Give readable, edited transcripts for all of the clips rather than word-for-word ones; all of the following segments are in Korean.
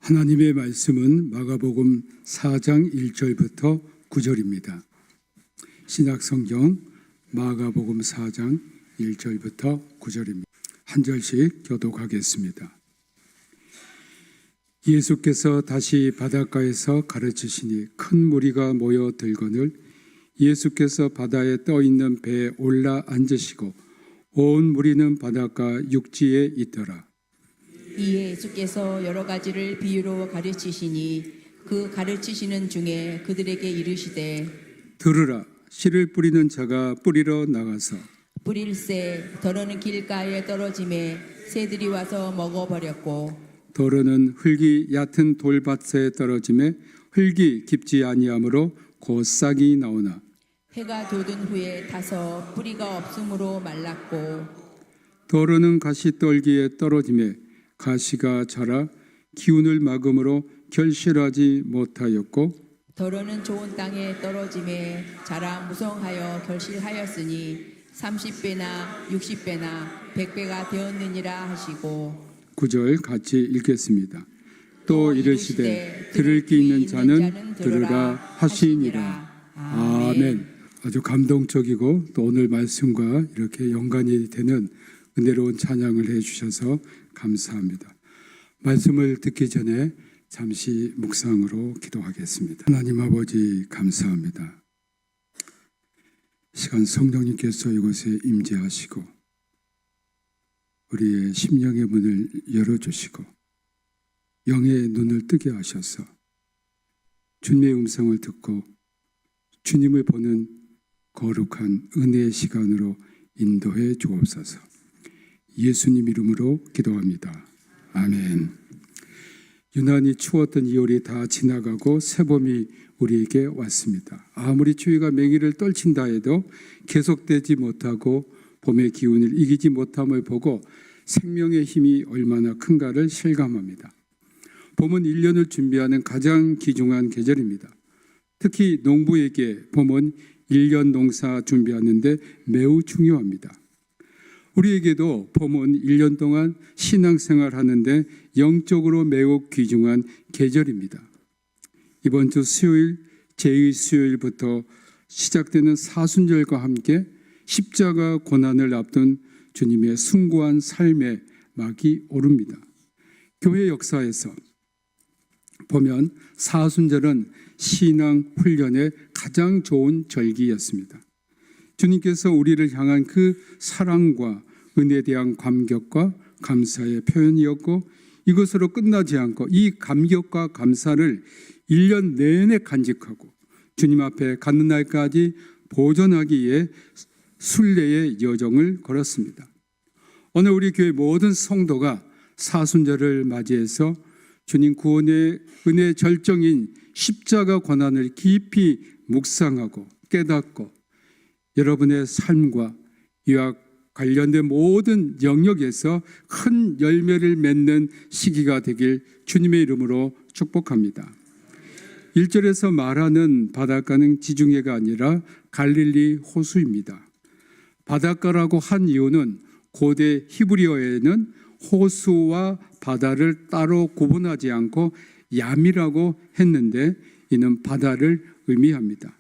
하나님의 말씀은 마가복음 4장 1절부터 9절입니다. 신약성경 마가복음 4장 1절부터 9절입니다. 한 절씩 교독하겠습니다. 예수께서 다시 바닷가에서 가르치시니 큰 무리가 모여 들거늘 예수께서 바다에 떠 있는 배에 올라 앉으시고 온 무리는 바닷가 육지에 있더라. 이에 예수께서 여러 가지를 비유로 가르치시니 그 가르치시는 중에 그들에게 이르시되 들으라. 씨를 뿌리는 자가 뿌리러 나가서 뿌릴새 더러는 길가에 떨어짐에 새들이 와서 먹어버렸고 더러는 흙이 얕은 돌밭에 떨어짐에 흙이 깊지 아니하므로 곧 싹이 나오나 해가 돋은 후에 타서 뿌리가 없으므로 말랐고 더러는 가시떨기에 떨어짐에 가시가 자라 기운을 막음으로 결실하지 못하였고 더러는 좋은 땅에 떨어짐에 자라 무성하여 결실하였으니 30배나 60배나 100배가 되었느니라 하시고 9절 같이 읽겠습니다. 또 이르시되 들을 귀 있는 자는 들으라 하시니라. 아멘. 아주 감동적이고 또 오늘 말씀과 이렇게 연관이 되는 은혜로운 찬양을 해주셔서 감사합니다. 말씀을 듣기 전에 잠시 묵상으로 기도하겠습니다. 하나님 아버지 감사합니다. 시간 성령님께서 이곳에 임재하시고 우리의 심령의 문을 열어주시고 영의 눈을 뜨게 하셔서 주님의 음성을 듣고 주님을 보는 거룩한 은혜의 시간으로 인도해 주옵소서. 예수님 이름으로 기도합니다. 아멘. 유난히 추웠던 2월이 다 지나가고 새봄이 우리에게 왔습니다. 아무리 추위가 맹위를 떨친다 해도 계속되지 못하고 봄의 기운을 이기지 못함을 보고 생명의 힘이 얼마나 큰가를 실감합니다. 봄은 1년을 준비하는 가장 귀중한 계절입니다. 특히 농부에게 봄은 1년 농사 준비하는데 매우 중요합니다. 우리에게도 봄은 1년 동안 신앙생활 하는데 영적으로 매우 귀중한 계절입니다. 이번 주 수요일 제2수요일부터 시작되는 사순절과 함께 십자가 고난을 앞둔 주님의 숭고한 삶의 막이 오릅니다. 교회 역사에서 보면 사순절은 신앙 훈련의 가장 좋은 절기였습니다. 주님께서 우리를 향한 그 사랑과 은혜에 대한 감격과 감사의 표현이었고 이것으로 끝나지 않고 이 감격과 감사를 1년 내내 간직하고 주님 앞에 가는 날까지 보존하기 위해 순례의 여정을 걸었습니다. 오늘 우리 교회 모든 성도가 사순절을 맞이해서 주님 구원의 은혜의 절정인 십자가 고난을 깊이 묵상하고 깨닫고 여러분의 삶과 이와 관련된 모든 영역에서 큰 열매를 맺는 시기가 되길 주님의 이름으로 축복합니다. 1절에서 말하는 바닷가는 지중해가 아니라 갈릴리 호수입니다. 바닷가라고 한 이유는 고대 히브리어에는 호수와 바다를 따로 구분하지 않고 얌이라고 했는데 이는 바다를 의미합니다.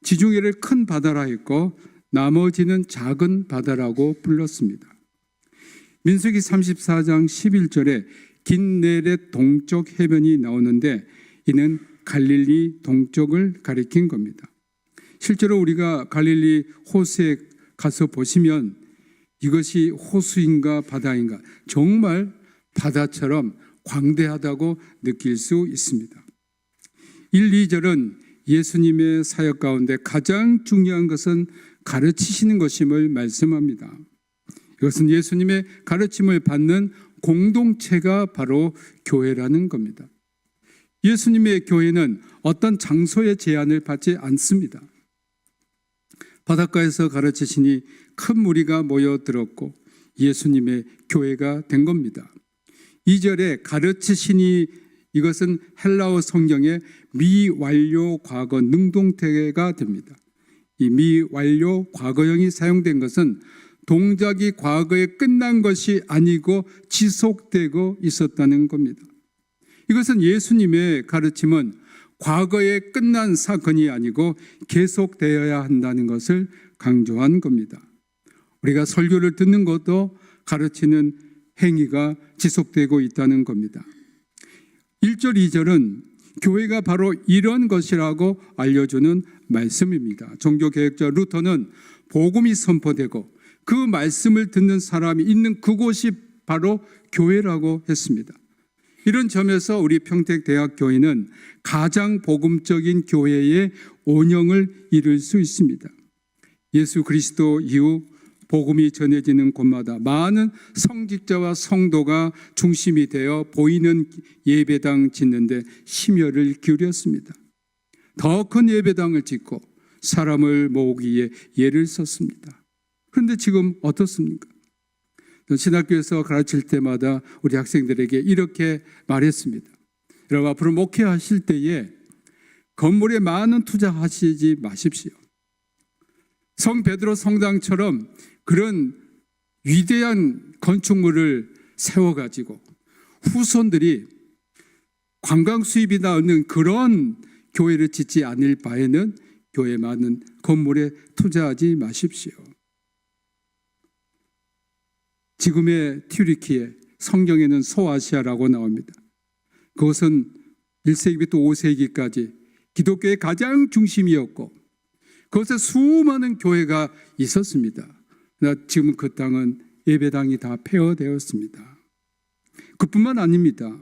지중해를 큰 바다라 했고 나머지는 작은 바다라고 불렀습니다. 민수기 34장 11절에 긴네렛 동쪽 해변이 나오는데 이는 갈릴리 동쪽을 가리킨 겁니다. 실제로 우리가 갈릴리 호수에 가서 보시면 이것이 호수인가 바다인가 정말 바다처럼 광대하다고 느낄 수 있습니다. 1, 2절은 예수님의 사역 가운데 가장 중요한 것은 가르치시는 것임을 말씀합니다. 이것은 예수님의 가르침을 받는 공동체가 바로 교회라는 겁니다. 예수님의 교회는 어떤 장소의 제한을 받지 않습니다. 바닷가에서 가르치시니 큰 무리가 모여들었고 예수님의 교회가 된 겁니다. 2절에 가르치시니 이것은 헬라어 성경의 미완료 과거 능동태가 됩니다. 이 미완료 과거형이 사용된 것은 동작이 과거에 끝난 것이 아니고 지속되고 있었다는 겁니다. 이것은 예수님의 가르침은 과거에 끝난 사건이 아니고 계속되어야 한다는 것을 강조한 겁니다. 우리가 설교를 듣는 것도 가르치는 행위가 지속되고 있다는 겁니다. 1절, 2절은 교회가 바로 이런 것이라고 알려주는 말씀입니다. 종교개혁자 루터는 복음이 선포되고 그 말씀을 듣는 사람이 있는 그곳이 바로 교회라고 했습니다. 이런 점에서 우리 평택대학교회는 가장 복음적인 교회의 온영을 이룰 수 있습니다. 예수 그리스도 이후 복음이 전해지는 곳마다 많은 성직자와 성도가 중심이 되어 보이는 예배당 짓는 데 심혈을 기울였습니다. 더 큰 예배당을 짓고 사람을 모으기에 예를 썼습니다. 그런데 지금 어떻습니까? 신학교에서 가르칠 때마다 우리 학생들에게 이렇게 말했습니다. 여러분, 앞으로 목회하실 때에 건물에 많은 투자하시지 마십시오. 성 베드로 성당처럼 그런 위대한 건축물을 세워가지고 후손들이 관광 수입이나 얻는 그런 교회를 짓지 않을 바에는 교회 많은 건물에 투자하지 마십시오. 지금의 튀르키예, 성경에는 소아시아라고 나옵니다. 그것은 1세기부터 5세기까지 기독교의 가장 중심이었고 그것에 수많은 교회가 있었습니다. 그러나 지금 그 땅은 예배당이 다 폐허되었습니다. 그뿐만 아닙니다.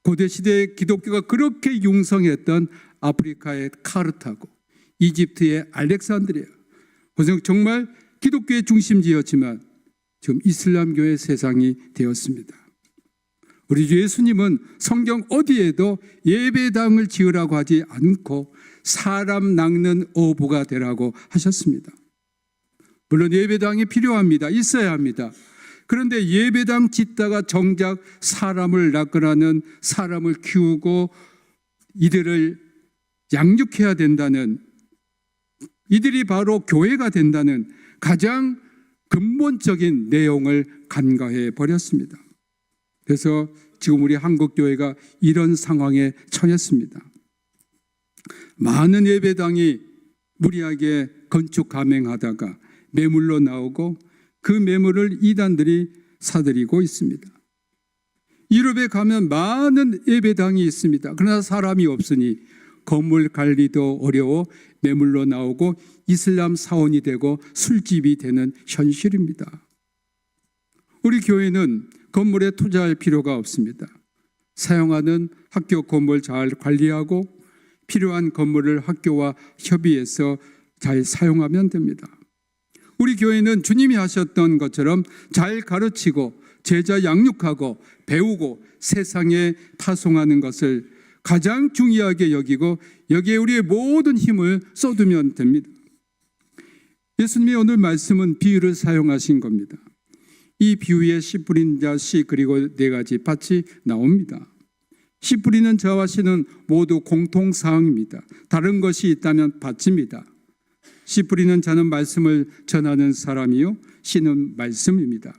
고대시대에 기독교가 그렇게 융성했던 아프리카의 카르타고, 이집트의 알렉산드리아, 정말 기독교의 중심지였지만 지금 이슬람교의 세상이 되었습니다. 우리 주 예수님은 성경 어디에도 예배당을 지으라고 하지 않고 사람 낚는 어부가 되라고 하셨습니다. 물론 예배당이 필요합니다. 있어야 합니다. 그런데 예배당 짓다가 정작 사람을 낚으라는, 사람을 키우고 이들을 양육해야 된다는, 이들이 바로 교회가 된다는 가장 근본적인 내용을 간과해 버렸습니다. 그래서 지금 우리 한국교회가 이런 상황에 처했습니다. 많은 예배당이 무리하게 건축 감행하다가 매물로 나오고 그 매물을 이단들이 사들이고 있습니다. 유럽에 가면 많은 예배당이 있습니다. 그러나 사람이 없으니 건물 관리도 어려워 매물로 나오고 이슬람 사원이 되고 술집이 되는 현실입니다. 우리 교회는 건물에 투자할 필요가 없습니다. 사용하는 학교 건물 잘 관리하고 필요한 건물을 학교와 협의해서 잘 사용하면 됩니다. 우리 교회는 주님이 하셨던 것처럼 잘 가르치고 제자 양육하고 배우고 세상에 파송하는 것을 가장 중요하게 여기고 여기에 우리의 모든 힘을 쏟으면 됩니다. 예수님의 오늘 말씀은 비유를 사용하신 겁니다. 이 비유에 씨 뿌린 자, 씨 그리고 네 가지 밭이 나옵니다. 씨 뿌리는 자와 씨는 모두 공통사항입니다. 다른 것이 있다면 밭입니다. 씨 뿌리는 자는 말씀을 전하는 사람이요, 씨는 말씀입니다.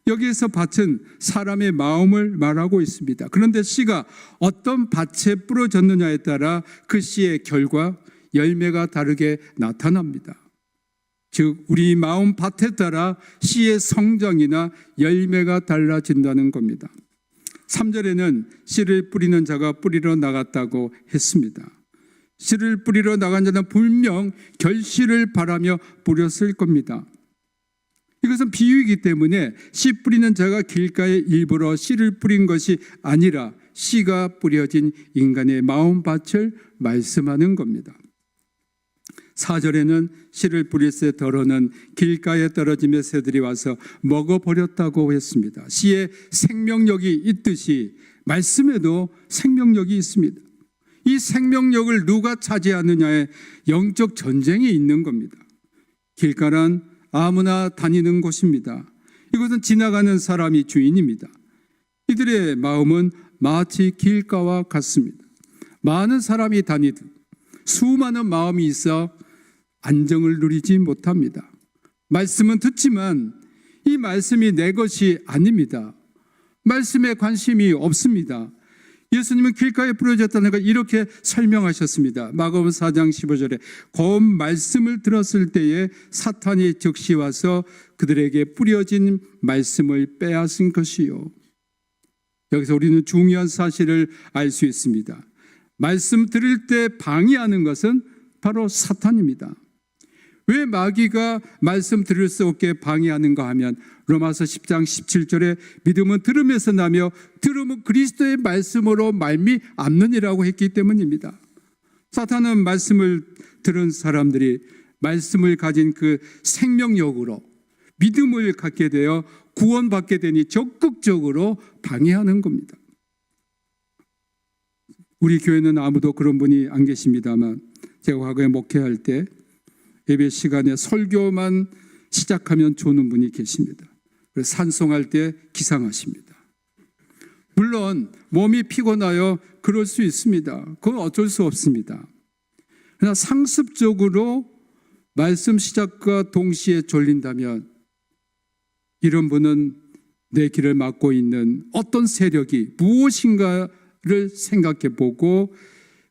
여기에서 밭은 사람의 마음을 말하고 있습니다. 그런데 씨가 어떤 밭에 뿌려졌느냐에 따라 그 씨의 결과, 열매가 다르게 나타납니다. 즉 우리 마음 밭에 따라 씨의 성장이나 열매가 달라진다는 겁니다. 3절에는 씨를 뿌리는 자가 뿌리러 나갔다고 했습니다. 씨를 뿌리러 나간 자는 분명 결실을 바라며 뿌렸을 겁니다. 이것은 비유이기 때문에 씨 뿌리는 자가 길가에 일부러 씨를 뿌린 것이 아니라 씨가 뿌려진 인간의 마음밭을 말씀하는 겁니다. 4절에는 씨를 뿌릴 새 덜어는 길가에 떨어지며 새들이 와서 먹어버렸다고 했습니다. 씨에 생명력이 있듯이 말씀에도 생명력이 있습니다. 이 생명력을 누가 차지하느냐에 영적 전쟁이 있는 겁니다. 길가란 아무나 다니는 곳입니다. 이것은 지나가는 사람이 주인입니다. 이들의 마음은 마치 길가와 같습니다. 많은 사람이 다니듯 수많은 마음이 있어 안정을 누리지 못합니다. 말씀은 듣지만 이 말씀이 내 것이 아닙니다. 말씀에 관심이 없습니다. 예수님은 길가에 뿌려졌다는 걸 이렇게 설명하셨습니다. 마가복음 4장 15절에 곧 말씀을 들었을 때에 사탄이 즉시 와서 그들에게 뿌려진 말씀을 빼앗은 것이요. 여기서 우리는 중요한 사실을 알 수 있습니다. 말씀 들을 때 방해하는 것은 바로 사탄입니다. 왜 마귀가 말씀 들을 수 없게 방해하는가 하면 로마서 10장 17절에 믿음은 들음에서 나며 들음은 그리스도의 말씀으로 말미암느니라고 했기 때문입니다. 사탄은 말씀을 들은 사람들이 말씀을 가진 그 생명력으로 믿음을 갖게 되어 구원받게 되니 적극적으로 방해하는 겁니다. 우리 교회는 아무도 그런 분이 안 계십니다만 제가 과거에 목회할 때 예배 시간에 설교만 시작하면 조는 분이 계십니다. 그래서 찬송할 때 기상하십니다. 물론 몸이 피곤하여 그럴 수 있습니다. 그건 어쩔 수 없습니다. 그러나 상습적으로 말씀 시작과 동시에 졸린다면 이런 분은 내 길을 막고 있는 어떤 세력이 무엇인가를 생각해 보고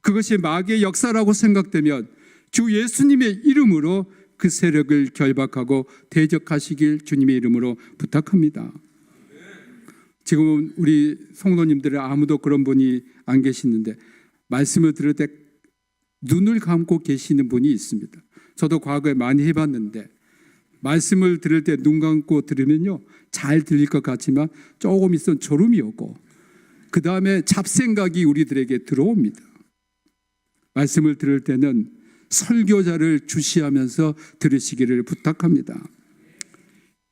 그것이 마귀의 역사라고 생각되면 주 예수님의 이름으로 그 세력을 결박하고 대적하시길 주님의 이름으로 부탁합니다. 지금 우리 성도님들은 아무도 그런 분이 안 계시는데 말씀을 들을 때 눈을 감고 계시는 분이 있습니다. 저도 과거에 많이 해봤는데 말씀을 들을 때 눈 감고 들으면요 잘 들릴 것 같지만 조금 있으면 졸음이 오고 그 다음에 잡생각이 우리들에게 들어옵니다. 말씀을 들을 때는 설교자를 주시하면서 들으시기를 부탁합니다.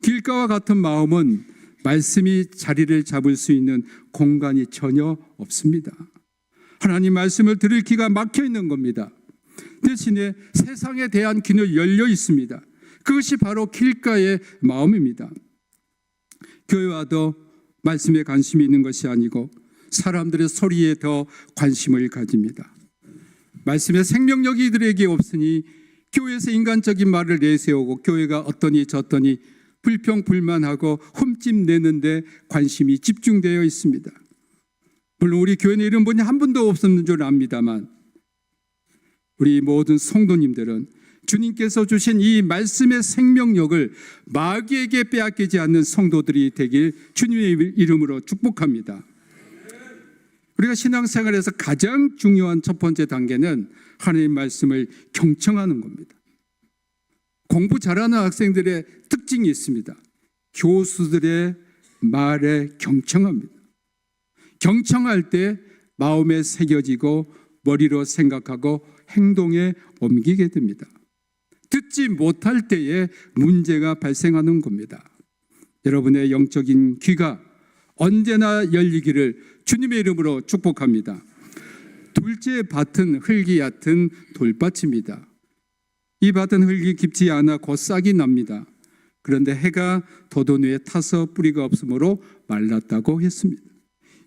길가와 같은 마음은 말씀이 자리를 잡을 수 있는 공간이 전혀 없습니다. 하나님 말씀을 들을 귀가 막혀 있는 겁니다. 대신에 세상에 대한 귀는 열려 있습니다. 그것이 바로 길가의 마음입니다. 교회와도 말씀에 관심이 있는 것이 아니고 사람들의 소리에 더 관심을 가집니다. 말씀의 생명력이 이들에게 없으니 교회에서 인간적인 말을 내세우고 교회가 어떠니 저떠니 불평불만하고 흠집내는데 관심이 집중되어 있습니다. 물론 우리 교회는 이런 분이 한 분도 없었는 줄 압니다만 우리 모든 성도님들은 주님께서 주신 이 말씀의 생명력을 마귀에게 빼앗기지 않는 성도들이 되길 주님의 이름으로 축복합니다. 우리가 신앙생활에서 가장 중요한 첫 번째 단계는 하나님 말씀을 경청하는 겁니다. 공부 잘하는 학생들의 특징이 있습니다. 교수들의 말에 경청합니다. 경청할 때 마음에 새겨지고 머리로 생각하고 행동에 옮기게 됩니다. 듣지 못할 때에 문제가 발생하는 겁니다. 여러분의 영적인 귀가 언제나 열리기를 주님의 이름으로 축복합니다. 둘째 밭은 흙이 얕은 돌밭입니다. 이 밭은 흙이 깊지 않아 곧 싹이 납니다. 그런데 해가 돋은 후에 타서 뿌리가 없으므로 말랐다고 했습니다.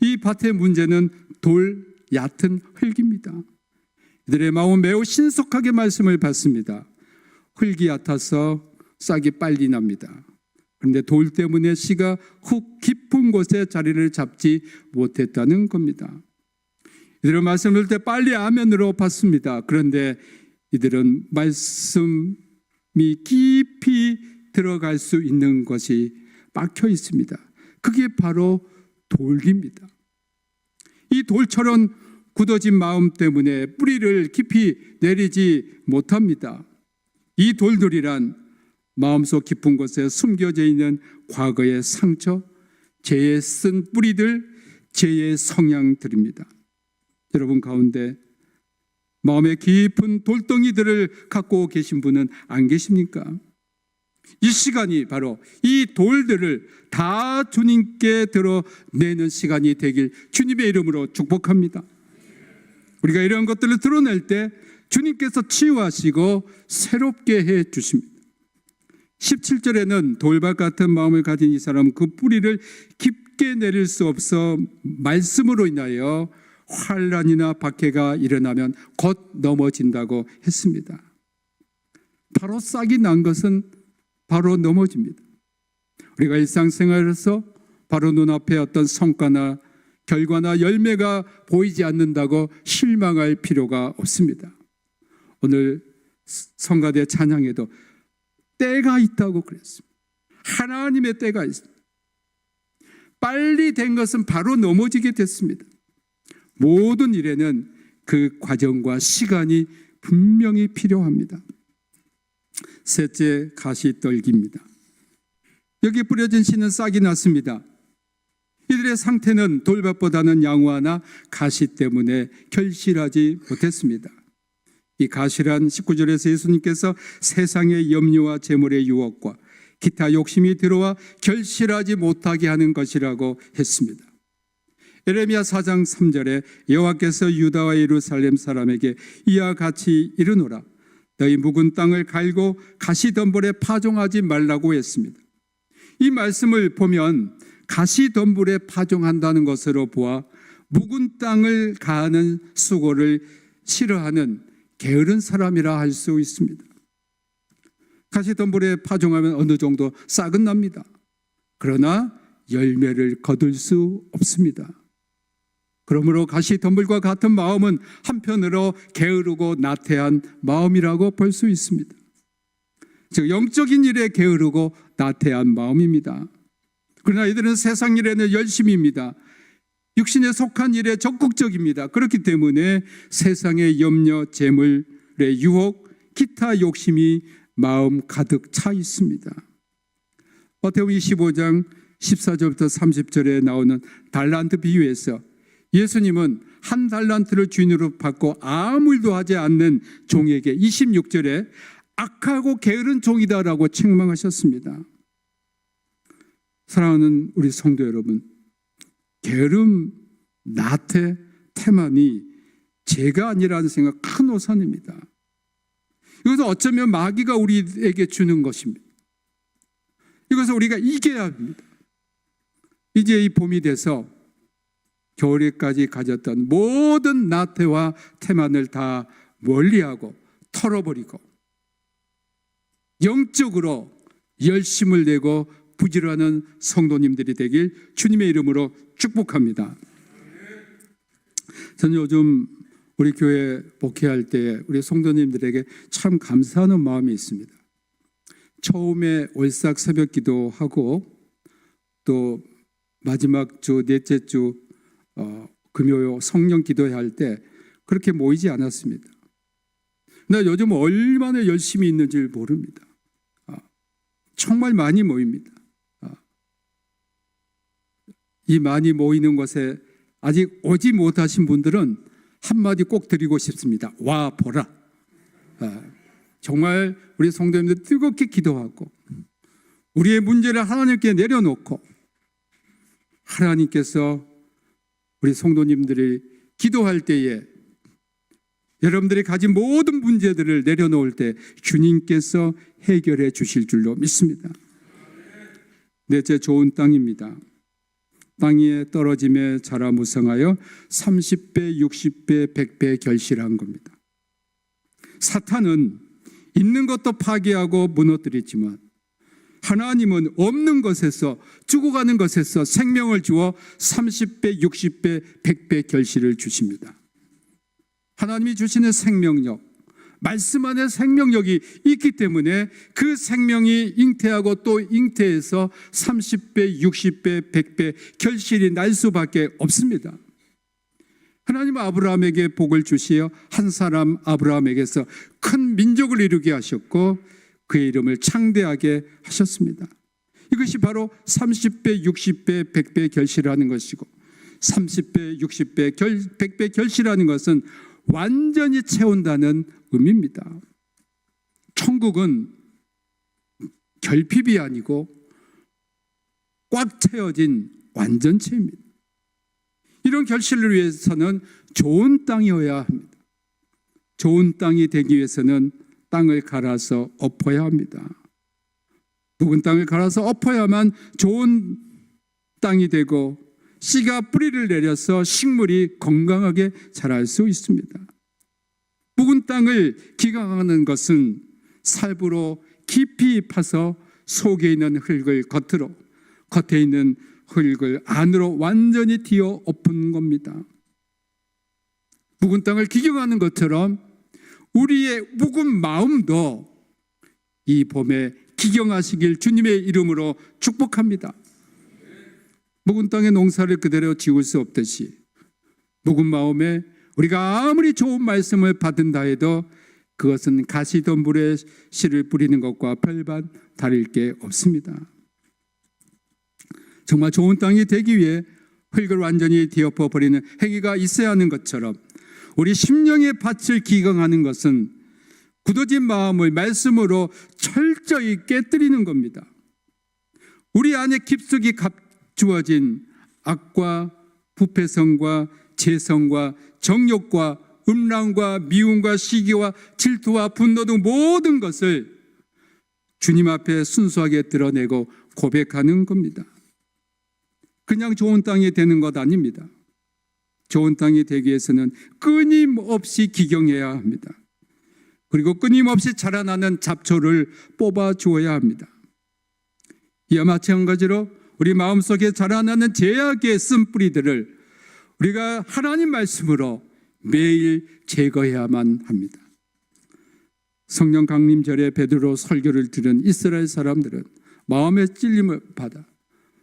이 밭의 문제는 돌 얕은 흙입니다. 이들의 마음은 매우 신속하게 말씀을 받습니다. 흙이 얕아서 싹이 빨리 납니다. 그런데 돌 때문에 씨가 흙 깊은 곳에 자리를 잡지 못했다는 겁니다. 이들은 말씀을 들을 때 빨리 아멘으로 받습니다. 그런데 이들은 말씀이 깊이 들어갈 수 있는 것이 막혀 있습니다. 그게 바로 돌입니다. 이 돌처럼 굳어진 마음 때문에 뿌리를 깊이 내리지 못합니다. 이 돌들이란 마음속 깊은 곳에 숨겨져 있는 과거의 상처, 죄의 쓴 뿌리들, 죄의 성향들입니다. 여러분 가운데 마음의 깊은 돌덩이들을 갖고 계신 분은 안 계십니까? 이 시간이 바로 이 돌들을 다 주님께 드러내는 시간이 되길 주님의 이름으로 축복합니다. 우리가 이런 것들을 드러낼 때 주님께서 치유하시고 새롭게 해 주십니다. 17절에는 돌밭 같은 마음을 가진 이 사람은 그 뿌리를 깊게 내릴 수 없어 말씀으로 인하여 환난이나 박해가 일어나면 곧 넘어진다고 했습니다. 바로 싹이 난 것은 바로 넘어집니다. 우리가 일상생활에서 바로 눈앞에 어떤 성과나 결과나 열매가 보이지 않는다고 실망할 필요가 없습니다. 오늘 성가대 찬양에도 때가 있다고 그랬습니다. 하나님의 때가 있습니다. 빨리 된 것은 바로 넘어지게 됐습니다. 모든 일에는 그 과정과 시간이 분명히 필요합니다. 셋째, 가시떨기입니다. 여기 뿌려진 씨는 싹이 났습니다. 이들의 상태는 돌밭보다는 양호하나 가시 때문에 결실하지 못했습니다. 이 가시란 19절에서 예수님께서 세상의 염려와 재물의 유혹과 기타 욕심이 들어와 결실하지 못하게 하는 것이라고 했습니다. 에레미야 4장 3절에 여호와께서 유다와 예루살렘 사람에게 이와 같이 이르노라, 너희 묵은 땅을 갈고 가시덤불에 파종하지 말라고 했습니다. 이 말씀을 보면 가시덤불에 파종한다는 것으로 보아 묵은 땅을 가하는 수고를 싫어하는 게으른 사람이라 할 수 있습니다. 가시덤불에 파종하면 어느 정도 싹은 납니다. 그러나 열매를 거둘 수 없습니다. 그러므로 가시덤불과 같은 마음은 한편으로 게으르고 나태한 마음이라고 볼 수 있습니다. 즉 영적인 일에 게으르고 나태한 마음입니다. 그러나 이들은 세상 일에는 열심입니다. 육신에 속한 일에 적극적입니다. 그렇기 때문에 세상의 염려, 재물의 유혹, 기타 욕심이 마음 가득 차 있습니다. 마태복음 25장 14절부터 30절에 나오는 달란트 비유에서 예수님은 한 달란트를 주인으로 받고 아무 일도 하지 않는 종에게 26절에 악하고 게으른 종이다라고 책망하셨습니다. 사랑하는 우리 성도 여러분, 게으름, 나태, 태만이 죄가 아니라는 생각 큰 오산입니다. 이것은 어쩌면 마귀가 우리에게 주는 것입니다. 이것을 우리가 이겨야 합니다. 이제 이 봄이 돼서 겨울에까지 가졌던 모든 나태와 태만을 다 멀리하고 털어버리고 영적으로 열심을 내고 부지런한 성도님들이 되길 주님의 이름으로 축복합니다. 저는 요즘 우리 교회 목회할 때 우리 성도님들에게 참 감사하는 마음이 있습니다. 처음에 월삭 새벽 기도하고 또 마지막 주 넷째 주 금요 성령 기도회 할 때 그렇게 모이지 않았습니다. 나 요즘 얼마나 열심히 있는지 모릅니다. 정말 많이 모입니다. 이 많이 모이는 곳에 아직 오지 못하신 분들은 한마디 꼭 드리고 싶습니다. 와 보라. 정말 우리 성도님들 뜨겁게 기도하고 우리의 문제를 하나님께 내려놓고 하나님께서 우리 성도님들이 기도할 때에 여러분들이 가진 모든 문제들을 내려놓을 때 주님께서 해결해 주실 줄로 믿습니다. 넷째, 좋은 땅입니다. 땅 위에 떨어짐에 자라 무성하여 30배, 60배, 100배 결실한 겁니다. 사탄은 있는 것도 파괴하고 무너뜨리지만 하나님은 없는 것에서 죽어가는 것에서 생명을 주어 30배, 60배, 100배 결실을 주십니다. 하나님이 주시는 생명력, 말씀 안에 생명력이 있기 때문에 그 생명이 잉태하고 또 잉태해서 30배, 60배, 100배 결실이 날 수밖에 없습니다. 하나님은 아브라함에게 복을 주시어 한 사람 아브라함에게서 큰 민족을 이루게 하셨고 그의 이름을 창대하게 하셨습니다. 이것이 바로 30배, 60배, 100배 결실하는 것이고 30배, 60배, 100배 결실하는 것은 완전히 채운다는 의미입니다. 천국은 결핍이 아니고 꽉 채워진 완전체입니다. 이런 결실을 위해서는 좋은 땅이어야 합니다. 좋은 땅이 되기 위해서는 땅을 갈아서 엎어야 합니다. 묵은 땅을 갈아서 엎어야만 좋은 땅이 되고 씨가 뿌리를 내려서 식물이 건강하게 자랄 수 있습니다. 묵은 땅을 기강하는 것은 살부로 깊이 파서 속에 있는 흙을 겉에 있는 흙을 안으로 완전히 뒤어 엎은 겁니다. 묵은 땅을 기경하는 것처럼 우리의 묵은 마음도 이 봄에 기경하시길 주님의 이름으로 축복합니다. 묵은 땅의 농사를 그대로 지울 수 없듯이 묵은 마음에 우리가 아무리 좋은 말씀을 받은다 해도 그것은 가시덤불에 씨를 뿌리는 것과 별반 다를 게 없습니다. 정말 좋은 땅이 되기 위해 흙을 완전히 뒤엎어 버리는 행위가 있어야 하는 것처럼 우리 심령의 밭을 기경하는 것은 굳어진 마음을 말씀으로 철저히 깨뜨리는 겁니다. 우리 안에 깊숙이 감추어진 악과 부패성과 재성과 정욕과 음란과 미움과 시기와 질투와 분노 등 모든 것을 주님 앞에 순수하게 드러내고 고백하는 겁니다. 그냥 좋은 땅이 되는 것 아닙니다. 좋은 땅이 되기 위해서는 끊임없이 기경해야 합니다. 그리고 끊임없이 자라나는 잡초를 뽑아 주어야 합니다. 이와 마찬가지로 우리 마음속에 자라나는 죄악의 쓴뿌리들을 우리가 하나님 말씀으로 매일 제거해야만 합니다. 성령 강림절에 베드로 설교를 들은 이스라엘 사람들은 마음의 찔림을 받아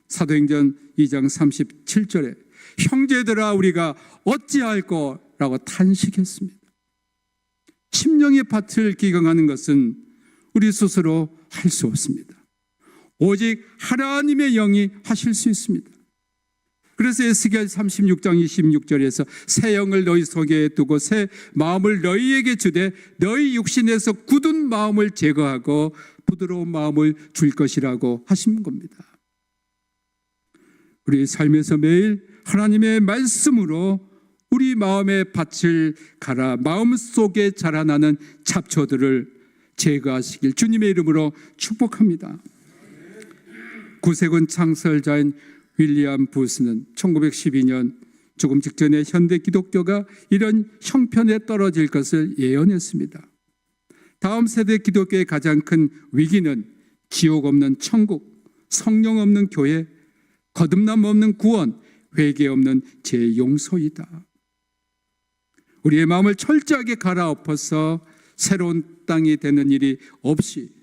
사도행전 2장 37절에 형제들아 우리가 어찌할꼬라고 탄식했습니다. 심령의 밭을 기경하는 것은 우리 스스로 할 수 없습니다. 오직 하나님의 영이 하실 수 있습니다. 그래서 에스겔 36장 26절에서 새 영을 너희 속에 두고 새 마음을 너희에게 주되 너희 육신에서 굳은 마음을 제거하고 부드러운 마음을 줄 것이라고 하신 겁니다. 우리 삶에서 매일 하나님의 말씀으로 우리 마음의 밭을 갈아 마음속에 자라나는 잡초들을 제거하시길 주님의 이름으로 축복합니다. 구세군 창설자인 윌리엄 부스는 1912년 조금 직전에 현대 기독교가 이런 형편에 떨어질 것을 예언했습니다. 다음 세대 기독교의 가장 큰 위기는 지옥 없는 천국, 성령 없는 교회, 거듭남 없는 구원, 회개 없는 재용서이다. 우리의 마음을 철저하게 갈아엎어서 새로운 땅이 되는 일이 없이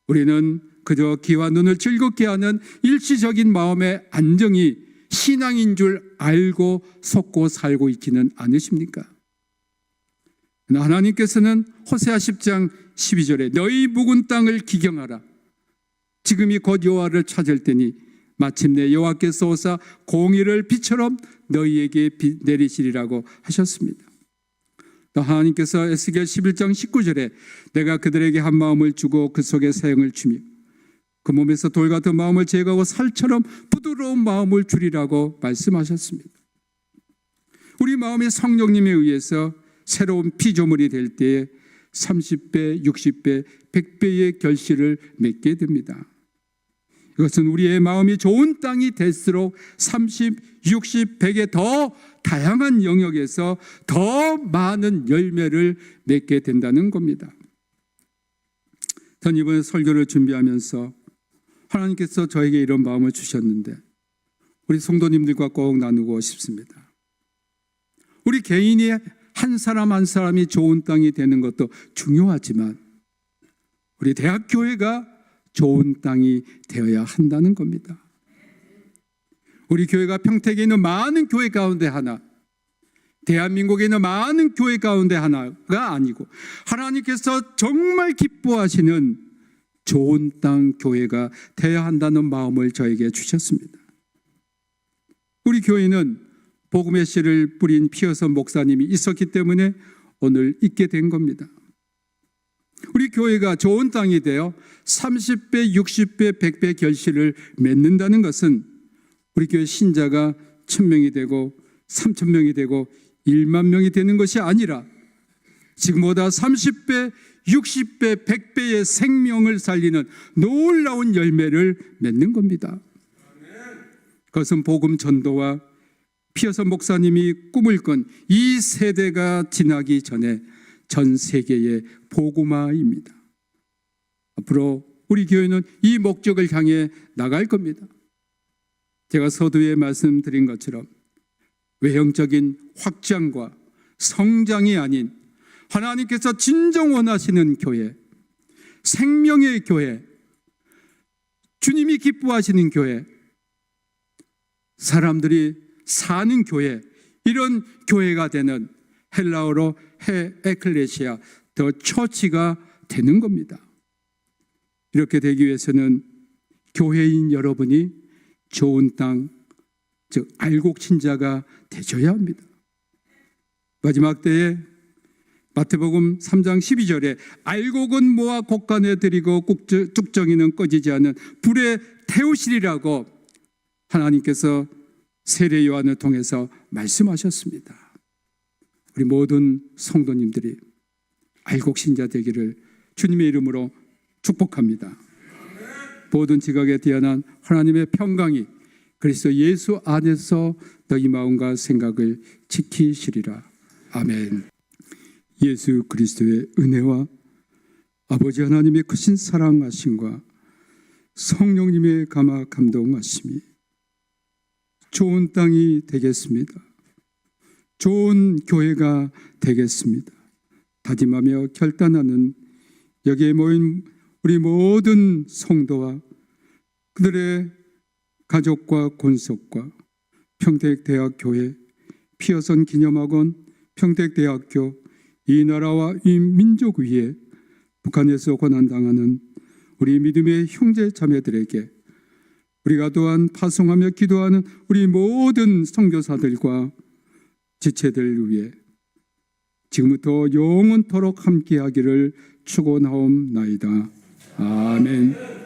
우리는 그저 귀와 눈을 즐겁게 하는 일시적인 마음의 안정이 신앙인 줄 알고 속고 살고 있지는 않으십니까? 하나님께서는 호세아 10장 12절에 너희 묵은 땅을 기경하라. 지금이 곧 여호와를 찾을 때니 마침내 여호와께서 오사 공의를 비처럼 너희에게 내리시리라고 하셨습니다. 또 하나님께서 에스겔 11장 19절에 내가 그들에게 한 마음을 주고 그 속에 새 영을 주며 그 몸에서 돌 같은 마음을 제거하고 살처럼 부드러운 마음을 주리라고 말씀하셨습니다. 우리 마음이 성령님에 의해서 새로운 피조물이 될 때에 30배, 60배, 100배의 결실을 맺게 됩니다. 이것은 우리의 마음이 좋은 땅이 될수록 30, 60, 100의 더 다양한 영역에서 더 많은 열매를 맺게 된다는 겁니다. 전 이번에 설교를 준비하면서 하나님께서 저에게 이런 마음을 주셨는데 우리 성도님들과 꼭 나누고 싶습니다. 우리 개인이 한 사람 한 사람이 좋은 땅이 되는 것도 중요하지만 우리 대학교회가 좋은 땅이 되어야 한다는 겁니다. 우리 교회가 평택에 있는 많은 교회 가운데 하나, 대한민국에 있는 많은 교회 가운데 하나가 아니고 하나님께서 정말 기뻐하시는 좋은 땅 교회가 되어야 한다는 마음을 저에게 주셨습니다. 우리 교회는 복음의 씨를 뿌린 피어선 목사님이 있었기 때문에 오늘 있게 된 겁니다. 우리 교회가 좋은 땅이 되어 30배, 60배, 100배 결실을 맺는다는 것은 우리 교회 신자가 1000명이 되고 3000명이 되고 1만 명이 되는 것이 아니라 지금보다 30배, 60배, 100배의 생명을 살리는 놀라운 열매를 맺는 겁니다. 그것은 복음 전도와 피어선 목사님이 꿈을 꾼 이 세대가 지나기 전에 전 세계의 복음화입니다. 앞으로 우리 교회는 이 목적을 향해 나갈 겁니다. 제가 서두에 말씀드린 것처럼 외형적인 확장과 성장이 아닌 하나님께서 진정 원하시는 교회, 생명의 교회, 주님이 기뻐하시는 교회, 사람들이 사는 교회, 이런 교회가 되는, 헬라어로 에클레시아, 더 처치가 되는 겁니다. 이렇게 되기 위해서는 교회인 여러분이 좋은 땅, 즉 알곡 신자가 되셔야 합니다. 마지막 때에 마태복음 3장 12절에 알곡은 모아 곡간에 들이고 쭉정이는 꺼지지 않는 불에 태우시리라고 하나님께서 세례 요한을 통해서 말씀하셨습니다. 우리 모든 성도님들이 알곡 신자 되기를 주님의 이름으로 축복합니다. 모든 지각에 뛰어난 하나님의 평강이 그리스도 예수 안에서 너희 마음과 생각을 지키시리라. 아멘. 예수 그리스도의 은혜와 아버지 하나님의 크신 사랑하심과 성령님의 감화 감동하심이 좋은 땅이 되겠습니다. 좋은 교회가 되겠습니다. 다짐하며 결단하는 여기에 모인 우리 모든 성도와 그들의 가족과 권속과 평택대학교회, 피어선 기념학원, 평택대학교, 이 나라와 이 민족 위에 북한에서 고난당하는 우리 믿음의 형제 자매들에게 우리가 또한 파송하며 기도하는 우리 모든 선교사들과 지체들 위해 지금부터 영원토록 함께하기를 축원하옵나이다. 아멘.